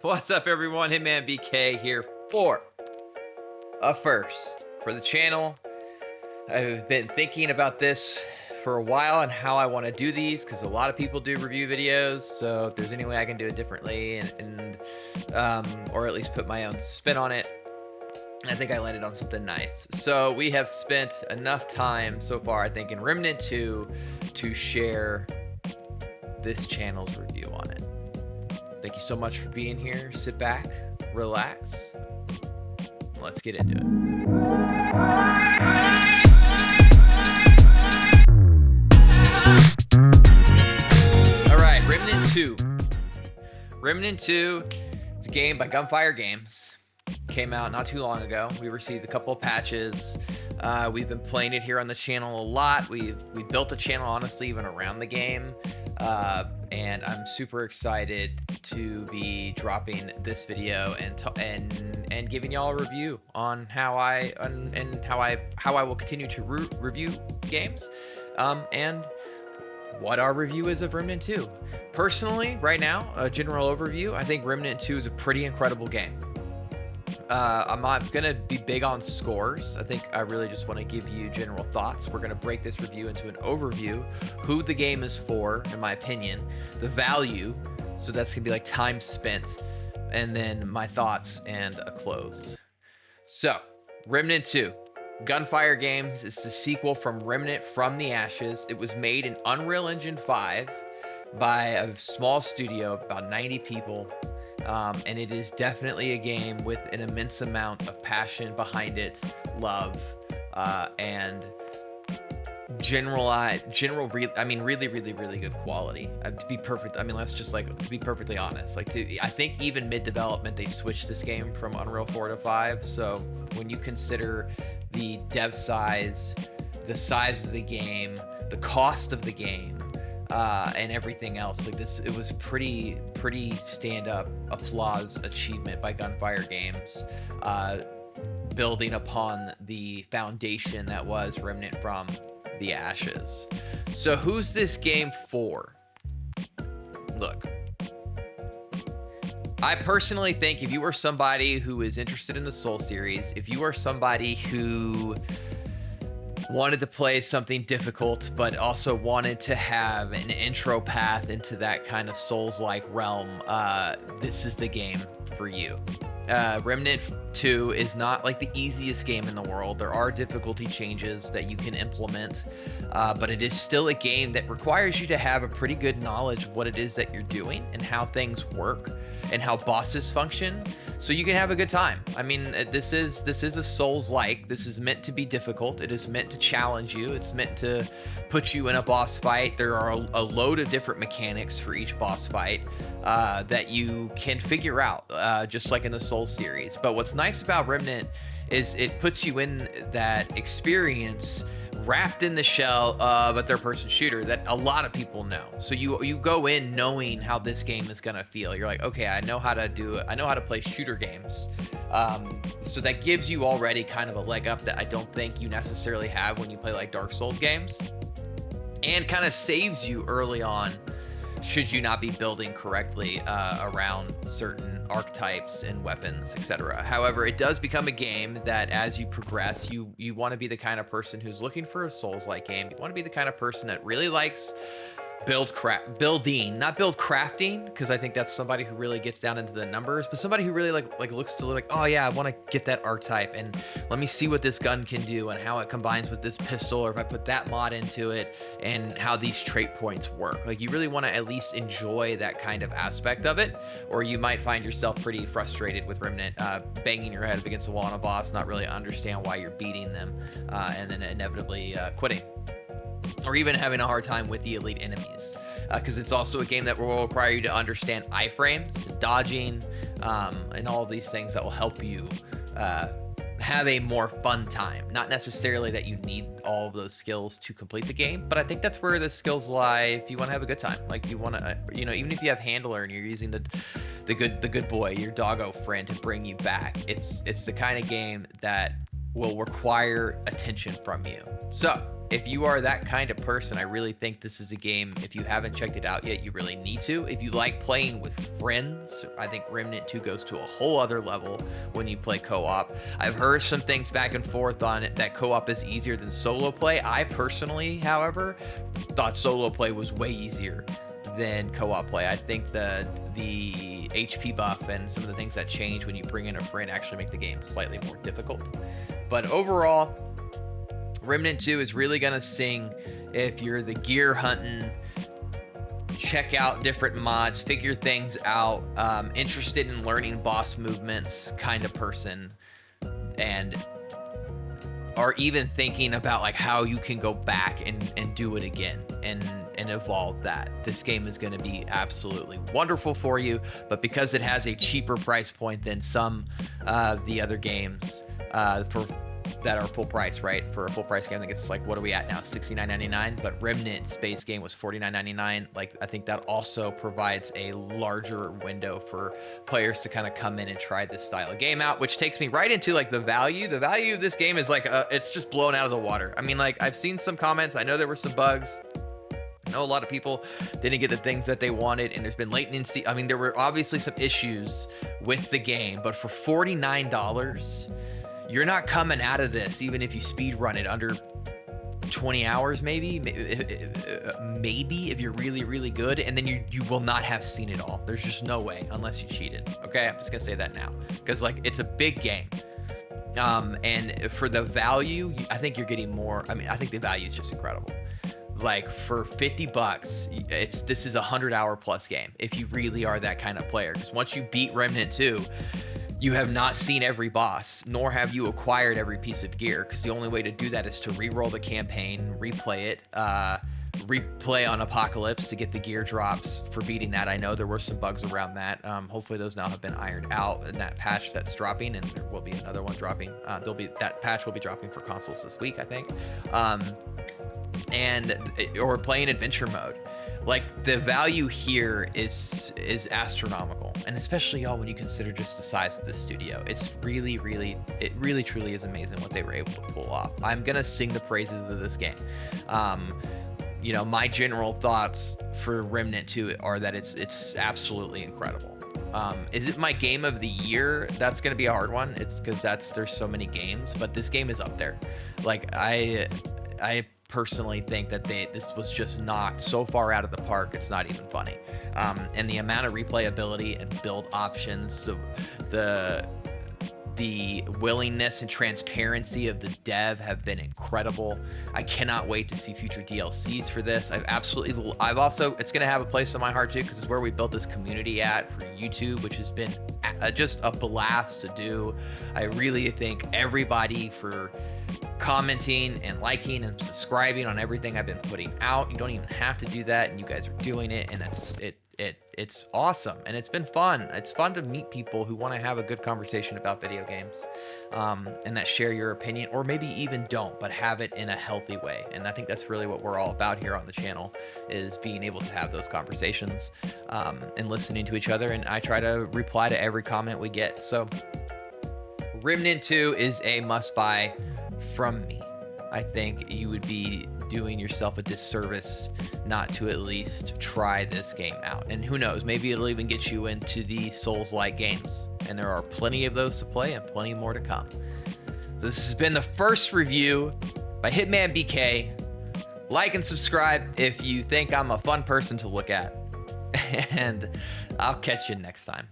What's up, everyone? Hitmanbk here for a first for the channel. I've been thinking about this for a while and how I want to do these because a lot of people do review videos. So if there's any way I can do it differently or at least put my own spin on it, I think I landed on something nice. So we have spent enough time so far, I think, in Remnant 2 to share this channel's review on it. Thank you so much for being here. Sit back, relax, and let's get into it. All right, Remnant 2. Remnant 2, it's a game by Gunfire Games. Came out not too long ago. We received a couple of patches. We've been playing it here on the channel a lot. We built the channel, honestly, even around the game. And I'm super excited to be dropping this video and giving y'all a review on how I will continue to review games, and what our review is of Remnant 2. Personally, right now, a general overview, I think Remnant 2 is a pretty incredible game. I'm not gonna be big on scores. I think I really just want to give you general thoughts. We're gonna break this review into an overview, who the game is for, in my opinion, the value, so that's gonna be like time spent, and then my thoughts and a close. So, Remnant 2. Gunfire Games is the sequel from Remnant from the Ashes. It was made in Unreal Engine 5 by a small studio, about 90 people. And it is definitely a game with an immense amount of passion behind it, love, and really good quality. To be perfect, to be perfectly honest, I think even mid-development they switched this game from Unreal 4 to 5. So when you consider the dev size, the size of the game, the cost of the game, and everything else, it was pretty stand-up applause achievement by Gunfire Games, building upon the foundation that was Remnant from the Ashes. So who's this game for? Look, I personally think if you are somebody who is interested in the Soul series, if you are somebody who wanted to play something difficult, but also wanted to have an intro path into that kind of Souls-like realm, this is the game for you. Remnant 2 is not like the easiest game in the world. There are difficulty changes that you can implement, but it is still a game that requires you to have a pretty good knowledge of what it is that you're doing and how things work and how bosses function, so you can have a good time. I mean, this is a Souls-like. This is meant to be difficult. It is meant to challenge you. It's meant to put you in a boss fight. There are a load of different mechanics for each boss fight that you can figure out, just like in the Souls series. But what's nice about Remnant is it puts you in that experience wrapped in the shell of a third-person shooter that a lot of people know. So you go in knowing how this game is gonna feel. You're like, okay, I know how to do it. I know how to play shooter games. So that gives you already kind of a leg up that I don't think you necessarily have when you play like Dark Souls games, and kind of saves you early on should you not be building correctly around certain archetypes and weapons, etc. However, it does become a game that as you progress, you want to be the kind of person who's looking for a Souls-like game. You want to be the kind of person that really likes building, not build crafting, because I think that's somebody who really gets down into the numbers, but somebody who really looks to like, oh yeah, I want to get that archetype, and let me see what this gun can do and how it combines with this pistol, or if I put that mod into it, and how these trait points work. Like, you really want to at least enjoy that kind of aspect of it, or you might find yourself pretty frustrated with Remnant, banging your head up against a wall on a boss, not really understand why you're beating them, and then inevitably quitting, or even having a hard time with the elite enemies, because it's also a game that will require you to understand iframes, dodging, and all of these things that will help you have a more fun time. Not necessarily that you need all of those skills to complete the game, but I think that's where the skills lie if you want to have a good time. Like, you want to, even if you have handler and you're using the good boy, your doggo friend, to bring you back, it's the kind of game that will require attention from you. So if you are that kind of person, I really think this is a game, if you haven't checked it out yet, you really need to. If you like playing with friends, I think Remnant 2 goes to a whole other level when you play co-op. I've heard some things back and forth on it that co-op is easier than solo play. I personally, however, thought solo play was way easier than co-op play. I think the HP buff and some of the things that change when you bring in a friend actually make the game slightly more difficult. But overall, Remnant 2 is really gonna sing if you're the gear hunting, check out different mods, figure things out, interested in learning boss movements kind of person, and are even thinking about like how you can go back and do it again and evolve that. This game is going to be absolutely wonderful for you, but because it has a cheaper price point than some of the other games that are full price, right? For a full price game, I think it's like, what are we at now? $69.99, but Remnant's base game was $49.99. Like, I think that also provides a larger window for players to kind of come in and try this style of game out, which takes me right into like the value. The value of this game is like, it's just blown out of the water. I mean, like, I've seen some comments. I know there were some bugs. I know a lot of people didn't get the things that they wanted, and there's been latency. I mean, there were obviously some issues with the game, but for $49, you're not coming out of this, even if you speed run it under 20 hours, maybe if you're really, really good, and then you will not have seen it all. There's just no way unless you cheated. Okay, I'm just gonna say that now, because like, it's a big game. And for the value, I think you're getting more. I mean, I think the value is just incredible. Like, for $50, this is a 100-hour plus game if you really are that kind of player. Because once you beat Remnant 2, you have not seen every boss, nor have you acquired every piece of gear, because the only way to do that is to re-roll the campaign, replay it, replay on Apocalypse to get the gear drops for beating that. I know there were some bugs around that. Hopefully those now have been ironed out in that patch that's dropping, and there will be another one dropping. That patch will be dropping for consoles this week, I think. Or playing adventure mode. Like, the value here is astronomical, and especially y'all when you consider just the size of the studio. It's really, really, it really truly is amazing what they were able to pull off. I'm gonna sing the praises of this game. You know, my general thoughts for Remnant 2 are that it's absolutely incredible. Is it my game of the year? That's gonna be a hard one. It's because there's so many games, but this game is up there. Like, I personally think that this was just knocked so far out of the park, it's not even funny. And the amount of replayability and build options, the willingness and transparency of the dev have been incredible. I cannot wait to see future DLCs for this. It's gonna have a place in my heart too, because it's where we built this community at for YouTube, which has been just a blast to do. I really thank everybody for commenting and liking and subscribing on everything I've been putting out. You don't even have to do that, and you guys are doing it, and it's awesome, and it's been fun. It's fun to meet people who want to have a good conversation about video games, and that share your opinion, or maybe even don't, but have it in a healthy way. And I think that's really what we're all about here on the channel, is being able to have those conversations, and listening to each other. And I try to reply to every comment we get. So Remnant 2 is a must-buy from me. I think you would be doing yourself a disservice not to at least try this game out. And who knows, maybe it'll even get you into the Souls-like games. And there are plenty of those to play and plenty more to come. So this has been the first review by Hitmanbk. Like and subscribe if you think I'm a fun person to look at. And I'll catch you next time.